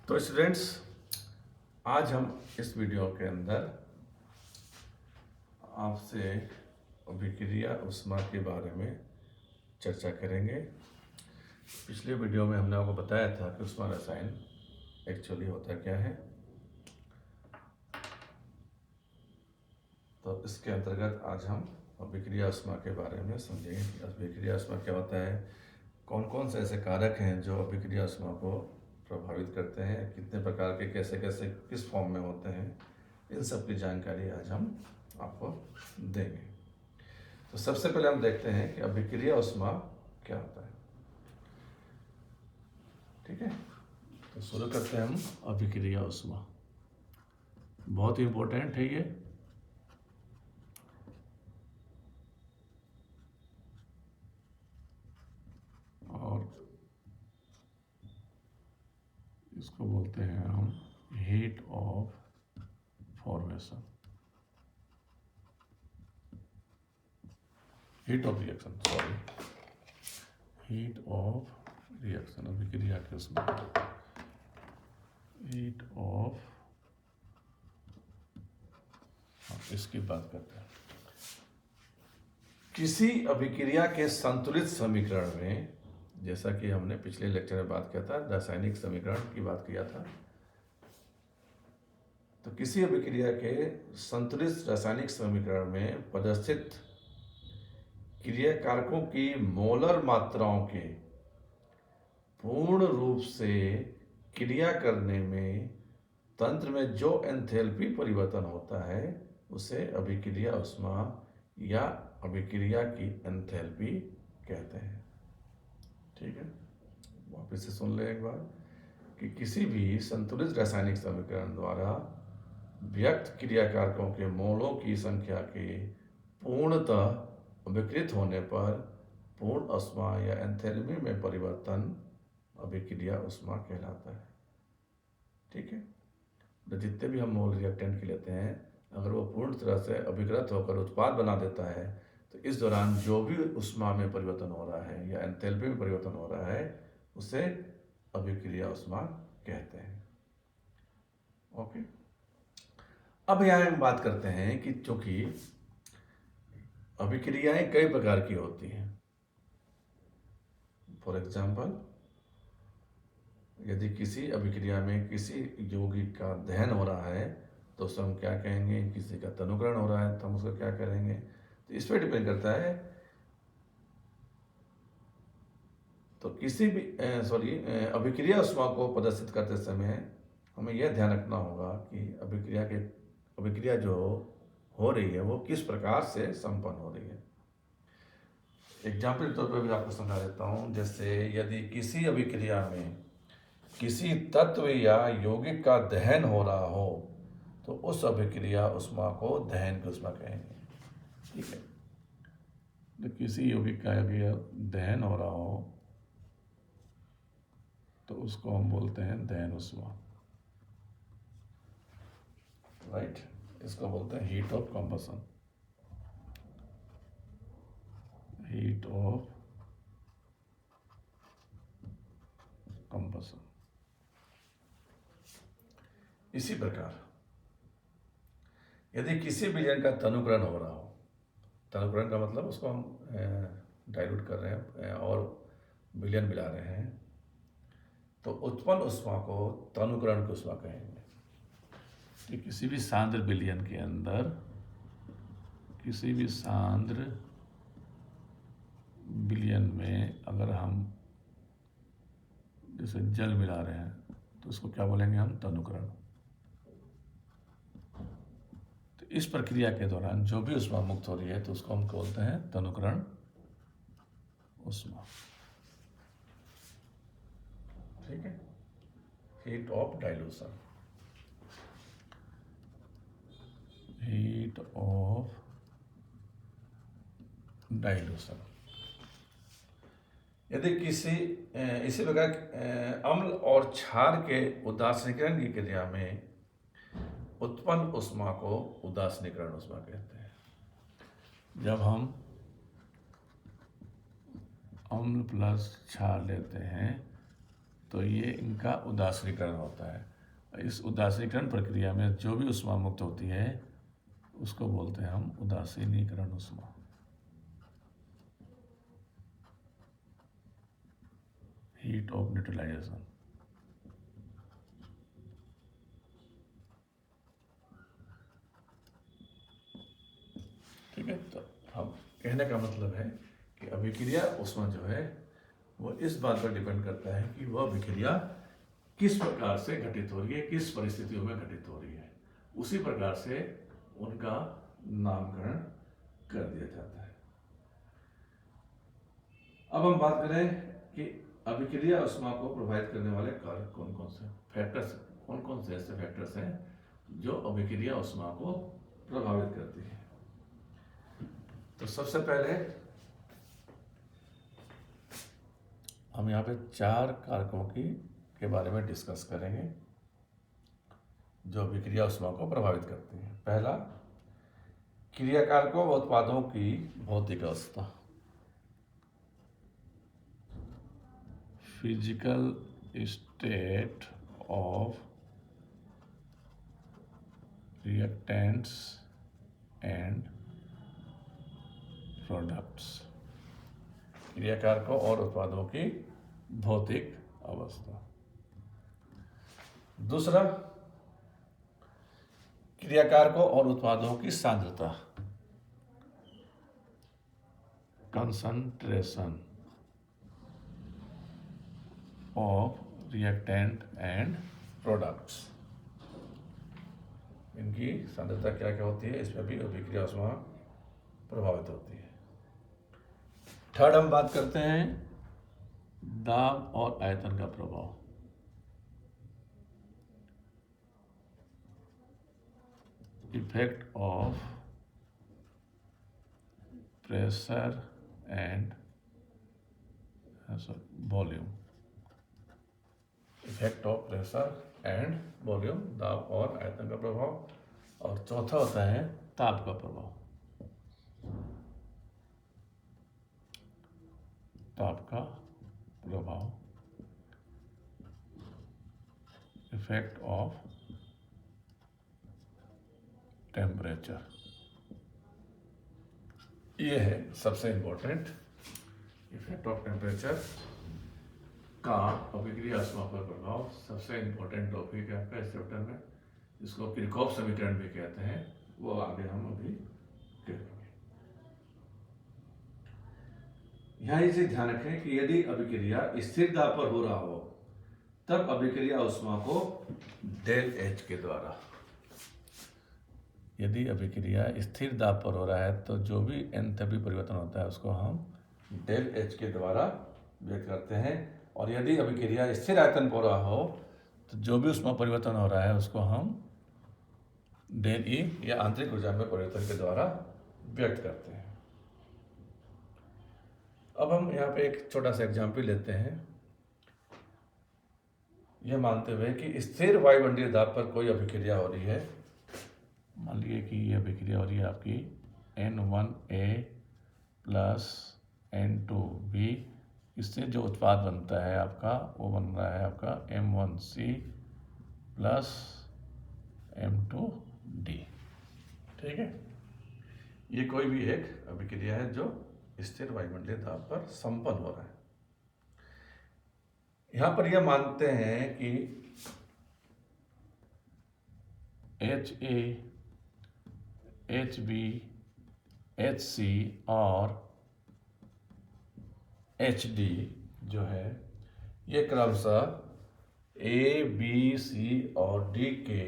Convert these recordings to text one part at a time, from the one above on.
तो स्टूडेंट्स, आज हम इस वीडियो के अंदर आपसे अभिक्रिया ऊष्मा के बारे में चर्चा करेंगे। पिछले वीडियो में हमने आपको बताया था कि ऊष्मा रसायन एक्चुअली होता क्या है। तो इसके अंतर्गत आज हम अभिक्रिया ऊष्मा के बारे में समझेंगे कि अभिक्रिया ऊष्मा क्या होता है, कौन कौन से ऐसे कारक हैं जो अभिक्रिया ऊष्मा को प्रभावित करते हैं, कितने प्रकार के कैसे कैसे किस फॉर्म में होते हैं, इन सब की जानकारी आज हम आपको देंगे। तो सबसे पहले हम देखते हैं कि अभिक्रिया ऊष्मा क्या होता है। ठीक है, तो शुरू करते हैं हम अभिक्रिया ऊष्मा। बहुत ही इंपॉर्टेंट है ये। और इसको बोलते हैं हम heat of formation, heat of reaction, heat of reaction, अभिक्रिया के उसमें हीट ऑफ, इसकी बात करते हैं। किसी अभिक्रिया के संतुलित समीकरण में, जैसा कि हमने पिछले लेक्चर में बात किया था, रासायनिक समीकरण की बात किया था, तो किसी अभिक्रिया के संतुलित रासायनिक समीकरण में प्रदर्शित क्रिया कारकों की मोलर मात्राओं के पूर्ण रूप से क्रिया करने में तंत्र में जो एंथैल्पी परिवर्तन होता है उसे अभिक्रिया ऊष्मा या अभिक्रिया की एंथैल्पी कहते हैं। ठीक है, वापस से सुन ले एक बार कि किसी भी संतुलित रासायनिक समीकरण द्वारा व्यक्त क्रिया कारकों के मोलों की संख्या के पूर्णतः अभिकृत होने पर पूर्ण ऊष्मा या एंथैल्पी में परिवर्तन अभिक्रिया ऊष्मा कहलाता है। ठीक है, तो जितने भी हम मोल रिएक्टेंट के लेते हैं, अगर वो पूर्ण तरह से अभिकृत होकर उत्पाद बना देता है तो इस दौरान जो भी ऊष्मा में परिवर्तन हो रहा है या एंथैल्पी में परिवर्तन हो रहा है उसे अभिक्रिया ऊष्मा कहते हैं। ओके, अब यहाँ हम बात करते हैं कि चूंकि अभिक्रियाएं कई प्रकार की होती हैं। फॉर एग्जाम्पल, यदि किसी अभिक्रिया में किसी यौगिक का दहन हो रहा है तो उसे हम क्या कहेंगे, किसी का तनुकरण हो रहा है तो हम उसको क्या करेंगे। तो इस पर डिपेंड करता है। तो किसी भी अभिक्रिया ऊष्मा को प्रदर्शित करते समय हमें यह ध्यान रखना होगा कि अभिक्रिया जो हो रही है वो किस प्रकार से संपन्न हो रही है। एग्जाम्पल के तौर पर भी आपको समझा देता हूँ। जैसे यदि किसी अभिक्रिया में किसी तत्व या यौगिक का दहन हो रहा हो तो उस अभिक्रिया ऊष्मा को दहन की ऊष्मा कहेंगे। ठीक है, तो किसी यौगिक का यदि दहन हो रहा हो तो उसको हम बोलते हैं दहन ऊष्मा। राइट, इसको बोलते हैं heat of combustion, heat of combustion. इसी प्रकार यदि किसी विलयन का तनुकरण हो रहा हो, तनुकरण का मतलब उसको हम डाइल्यूट कर रहे हैं और विलयन मिला रहे हैं, तो उत्पन्न ऊष्मा को तनुकरण की ऊष्मा कहेंगे। कि किसी भी सांद्र विलयन के अंदर, किसी भी सांद्र विलयन में अगर हम जैसे जल मिला रहे हैं तो उसको क्या बोलेंगे हम, तनुकरण। तो इस प्रक्रिया के दौरान जो भी ऊष्मा मुक्त हो रही है तो उसको हम बोलते हैं तनुकरण ऊष्मा। ठीक है, heat of dilution, heat of dilution. यदि किसी इसी प्रकार अम्ल और क्षार के उदासीनीकरण की क्रिया में उत्पन्न ऊष्मा को उदासीनीकरण ऊष्मा कहते हैं। जब हम अम्ल प्लस क्षार लेते हैं तो ये इनका उदासीनीकरण होता है। इस उदासीनीकरण प्रक्रिया में जो भी ऊष्मा मुक्त होती है उसको बोलते हैं हम उदासीनीकरण ऊष्मा। Heat of neutralization. ठीक है, तो हम कहने का मतलब है कि अभिक्रिया ऊष्मा जो है वो इस बात पर डिपेंड करता है कि वह अभिक्रिया किस प्रकार से घटित हो रही है, किस परिस्थितियों में घटित हो रही है, उसी प्रकार से उनका नामकरण कर दिया जाता है। अब हम बात करें कि अभिक्रिया ऊष्मा को प्रभावित करने वाले कारक कौन कौन से फैक्टर्स, कौन कौन से ऐसे फैक्टर्स हैं जो अभिक्रिया ऊष्मा को प्रभावित करती है। तो सबसे पहले हम यहाँ पे 4 कारकों के बारे में डिस्कस करेंगे जो अभिक्रिया ऊष्मा को प्रभावित करती हैं। पहला, क्रियाकारकों व उत्पादों की भौतिक अवस्था, physical state of reactants and products, क्रियाकारकों और उत्पादों की भौतिक अवस्था। दूसरा, क्रियाकारकों और उत्पादों की सांद्रता, concentration of reactant and products, इनकी सांद्रता क्या क्या होती है, इसमें भी अभिक्रिया ऊष्मा प्रभावित होती है। थर्ड, हम बात करते हैं दाब और आयतन का प्रभाव, effect of pressure and volume, effect of pressure and volume, दाब और आयतन का प्रभाव। और चौथा होता है ताप का प्रभाव, ताप का प्रभाव, इफेक्ट ऑफ टेम्परेचर। ये है सबसे इम्पोर्टेंट, इफेक्ट ऑफ टेम्परेचर का अभिक्रिया ऊष्मा पर प्रभाव। सबसे इम्पोर्टेंट टॉपिक है आपका इस चैप्टर में, जिसको किरचॉफ समीकरण भी कहते हैं, वो आगे हम अभी करेंगे। यहाँ इसे ध्यान रखें कि यदि अभिक्रिया स्थिर दाब पर हो रहा हो तब अभिक्रिया ऊष्मा को डेल एच के द्वारा, यदि अभिक्रिया स्थिर दाब पर हो रहा है तो जो भी एंथैल्पी परिवर्तन होता है उसको हम डेल एच के द्वारा व्यक्त करते हैं। और यदि अभिक्रिया स्थिर आयतन पर हो रहा हो तो जो भी ऊष्मा परिवर्तन हो रहा है उसको हम डेल ई या आंतरिक ऊर्जा में परिवर्तन के द्वारा व्यक्त करते हैं। अब हम यहाँ पे एक छोटा सा एग्जाम्पल लेते हैं, यह मानते हुए कि स्थिर वायुमंडलीय दाब पर कोई अभिक्रिया हो रही है। मान लीजिए कि यह अभिक्रिया हो रही है आपकी N1A प्लस N2B, इससे जो उत्पाद बनता है आपका वो बन रहा है आपका M1C प्लस M2D। ठीक है, ये कोई भी एक अभिक्रिया है जो स्थिर वायुमंडलीय दाब पर संपन्न हो रहा है। यहाँ पर यह मानते हैं कि HA, HB, HC और HD जो है ये क्रमशः A, B, C और D के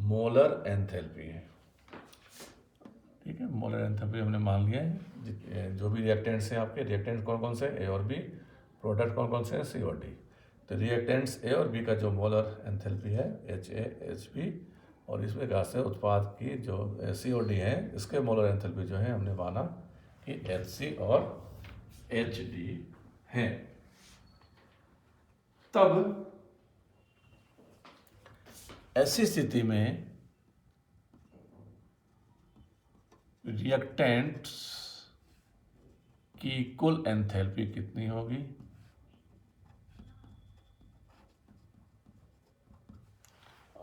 मोलर एंथैल्पी है। ठीक है, मोलर एंथैल्पी हमने मान लिया है। जो भी रिएक्टेंट्स हैं आपके, रिएक्टेंट्स कौन कौन से, ए और बी, प्रोडक्ट कौन कौन से हैं, सी और डी। तो रिएक्टेंट्स ए और बी का जो मोलर एंथैल्पी है HA, HB, और इसमें प्रकार से उत्पाद की जो सी और डी है इसके मोलर एंथैल्पी जो है हमने माना कि HC और HD हैं। तब ऐसी स्थिति में रिएक्टेंट्स की कुल एंथैल्पी कितनी होगी,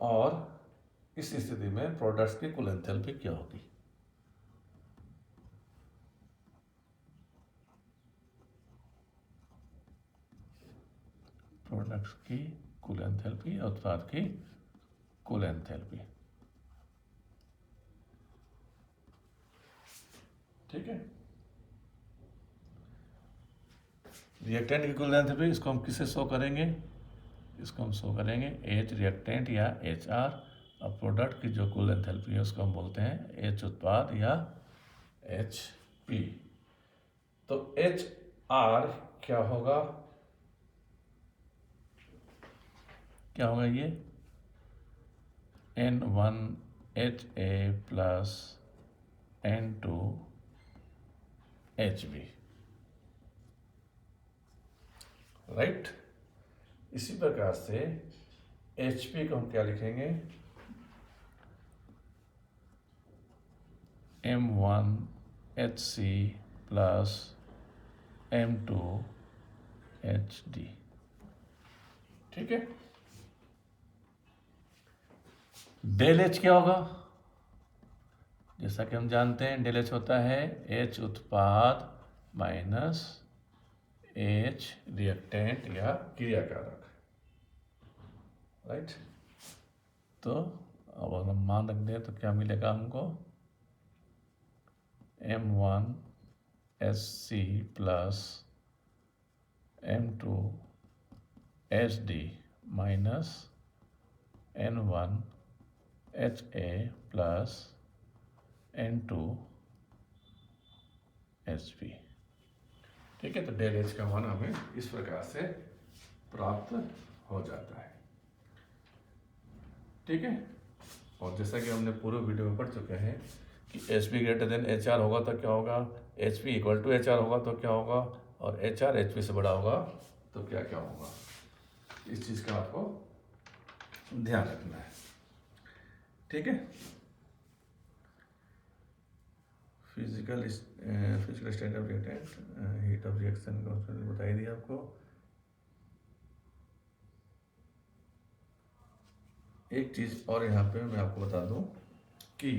और इस स्थिति में प्रोडक्ट्स की कुल एंथैल्पी क्या होगी। प्रोडक्ट्स की कुल एंथैल्पी, उत्पाद की कुल एंथैल्पी। ठीक है, रिएक्टेंट की कुल एंथैल्पी, इसको हम किससे शो करेंगे, इसको हम शो करेंगे एच रिएक्टेंट या एच आर, और प्रोडक्ट की जो कुल एंथैल्पी है उसको हम बोलते हैं एच उत्पाद या एच पी। तो एच आर क्या होगा, क्या होगा ये N1 HA plus N2 HB, right. इसी प्रकार से HP को हम क्या लिखेंगे, M1 HC plus M2 HD। ठीक है, डेल एच क्या होगा, जैसा कि हम जानते हैं डेल एच होता है एच उत्पाद माइनस एच रिएक्टेंट या क्रियाकारक, राइट। तो अब अगर हम मान रख दें तो क्या मिलेगा हमको, M1 SC plus M2 HD minus N1 HA plus N2 HP। ठीक है, तो डेल एच का मान हमें इस प्रकार से प्राप्त हो जाता है। ठीक है, और जैसा कि हमने पूरे वीडियो में पढ़ चुके हैं कि H P greater than H R होगा तो क्या होगा, H P equal to H R होगा तो क्या होगा, और एच आर एच पी से बड़ा होगा तो क्या क्या होगा। इस चीज़ का आपको ध्यान रखना है। ठीक है, physical state of reactant, heat of reaction को बताई दिया आपको। एक चीज़ और यहाँ पे मैं आपको बता दूं कि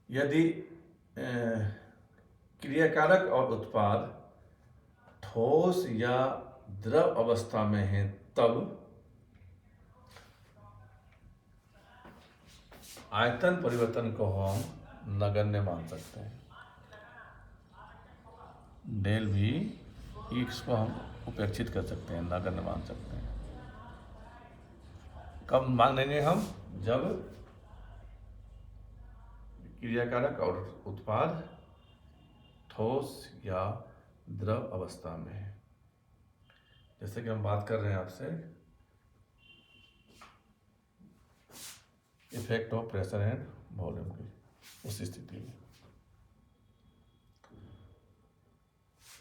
यदि क्रियाकारक और उत्पाद ठोस या द्रव अवस्था में है तब आयतन परिवर्तन को हम नगण्य मान सकते हैं। डेल भी एक्स को हम उपेक्षित कर सकते हैं, नगण्य मान सकते हैं। कब मानेंगे हम, जब क्रियाकारक और उत्पाद ठोस या द्रव अवस्था में है। जैसे कि हम बात कर रहे हैं आपसे effect of pressure and volume की, उस स्थिति में,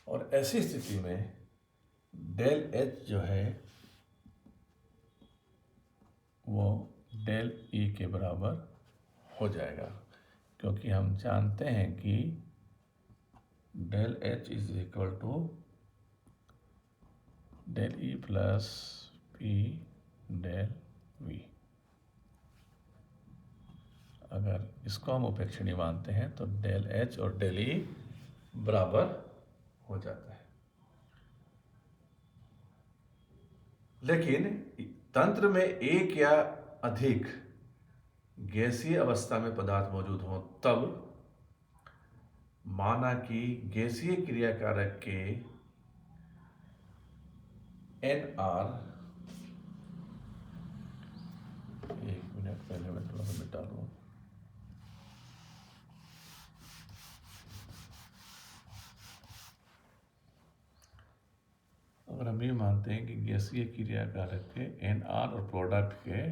और ऐसी स्थिति में डेल एच जो है वो डेल ई के बराबर हो जाएगा, क्योंकि हम जानते हैं कि del H is equal to del E plus P del V. अगर इसको हम उपेक्षणीय मानते हैं तो डेल एच और डेल ई बराबर हो जाता है। लेकिन तंत्र में एक या अधिक गैसीय अवस्था में पदार्थ मौजूद हो तब माना कि गैसीय क्रियाकारक के NR, एक मिनट पहले मैं थोड़ा सा मिटा लूँ, अगर हम ये मानते हैं कि गैसीय क्रियाकारक के NR और प्रोडक्ट के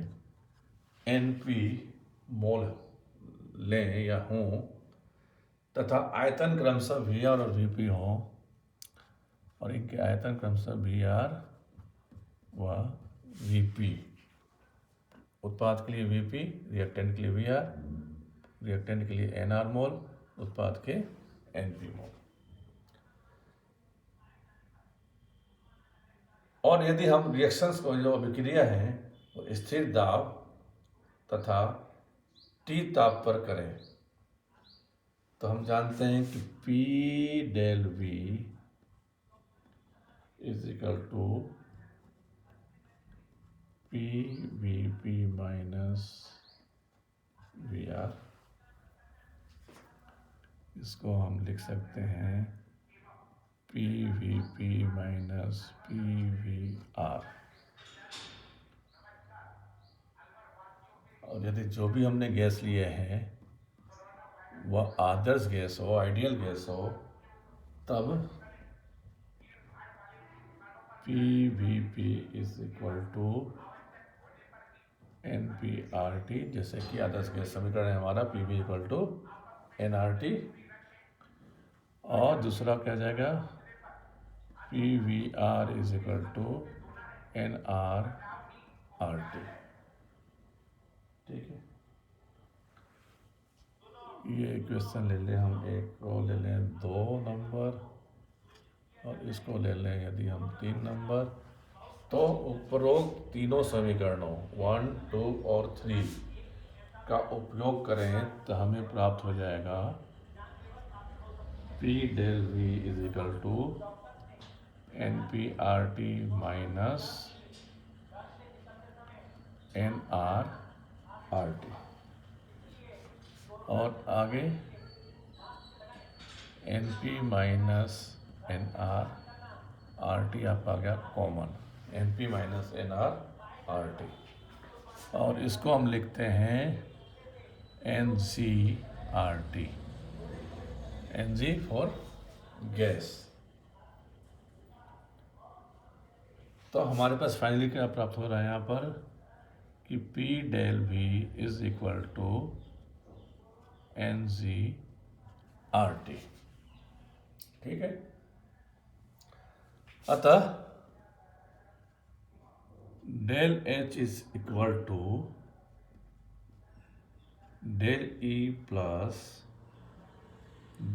NP मोल लें या हों तथा आयतन क्रमशः VR और VP हों, और इनके आयतन क्रमशः VR व VP, उत्पाद के लिए VP, रिएक्टेंट के लिए VR, रिएक्टेंट के लिए NR मोल, उत्पाद के NP मोल, और यदि हम रिएक्शंस को, जो अभिक्रिया है, वो स्थिर दाब तथा T ताप पर करें, तो हम जानते हैं कि P del V is equal to PVP minus VR। इसको हम लिख सकते हैं PVP माइनस PVR। और यदि जो भी हमने गैस लिए हैं वह आदर्श गैस हो, आइडियल गैस हो, तब PVP is equal to NPRT। जैसे कि आदर्श गैस समीकरण है हमारा PV इक्वल टू NRT, और दूसरा क्या जाएगा PVR is equal to NRRT। ठीक है, ये इक्वेशन ले लें हम, एक को ले लें 2 नंबर और इसको ले लें यदि हम 3 नंबर, तो उपरोक्त तीनों समीकरणों 1, 2 और 3 का उपयोग करें तो हमें प्राप्त हो जाएगा P del V is equal to NPRT minus NRRT। और आगे NP माइनस NRRT आपका आ गया कॉमन, NP माइनस NRRT, और इसको हम लिखते हैं NGRT, NG फॉर गैस। तो हमारे पास फाइनली क्या प्राप्त हो रहा है यहाँ पर कि P del V is equal to NGRT। ठीक है, अतः del H is equal to del E plus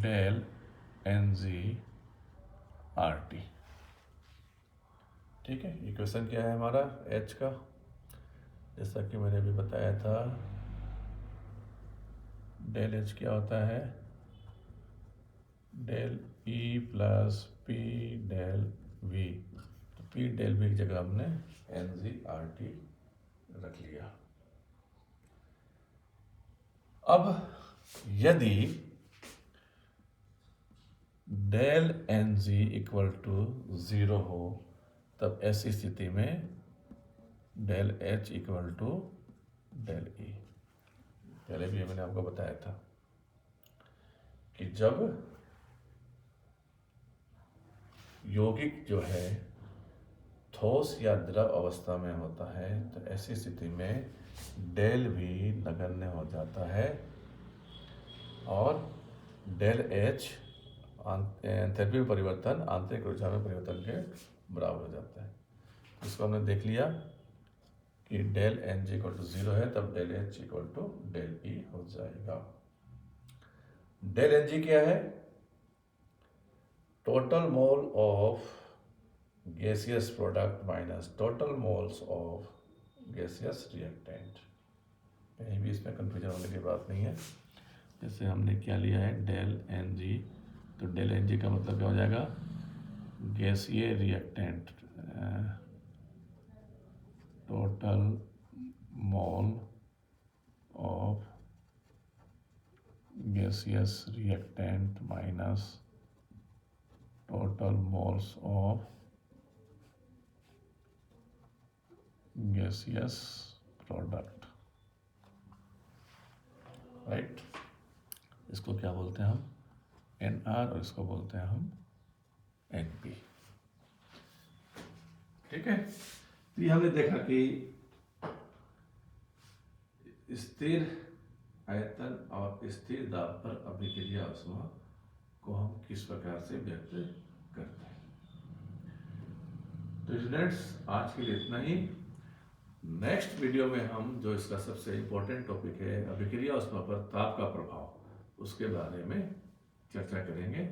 del NGRT। ठीक है, इक्वेशन क्या है हमारा H का, जैसा कि मैंने अभी बताया था, डेल H क्या होता है, del E plus P del V। तो P डेल V की जगह हमने NGRT रख लिया। अब यदि डेल NG इक्वल टू 0 हो, तब ऐसी स्थिति में del H equal to del E। पहले भी मैंने आपको बताया था कि जब यौगिक जो है ठोस या द्रव अवस्था में होता है, तो ऐसी स्थिति में डेल V नगण्य हो जाता है और डेल H एंथैल्पी में परिवर्तन आंतरिक ऊर्जा में परिवर्तन के बराबर हो जाता है। इसको हमने देख लिया कि डेल NG इक्वल टू 0 है, तब del H equal to del E हो जाएगा। डेल NG क्या है, total mole of gaseous product minus total moles of gaseous reactant. कहीं भी इसमें कंफ्यूजन होने की बात नहीं है। जैसे हमने क्या लिया है डेल NG, तो डेल NG का मतलब क्या हो जाएगा, गैसीय reactant, total mole of gaseous reactant minus total moles of gaseous product. Right, इसको क्या बोलते हैं हम NR, और इसको बोलते हैं हम NP। ठीक है, तो ये हमने देखा कि स्थिर आयतन और स्थिर दाब पर अभिक्रिया ऊष्मा को हम किस प्रकार से व्यक्त करते हैं। तो स्टूडेंट्स, आज के लिए इतना ही। नेक्स्ट वीडियो में हम जो इसका सबसे इम्पोर्टेंट टॉपिक है अभिक्रिया ऊष्मा पर ताप का प्रभाव, उसके बारे में चर्चा करेंगे।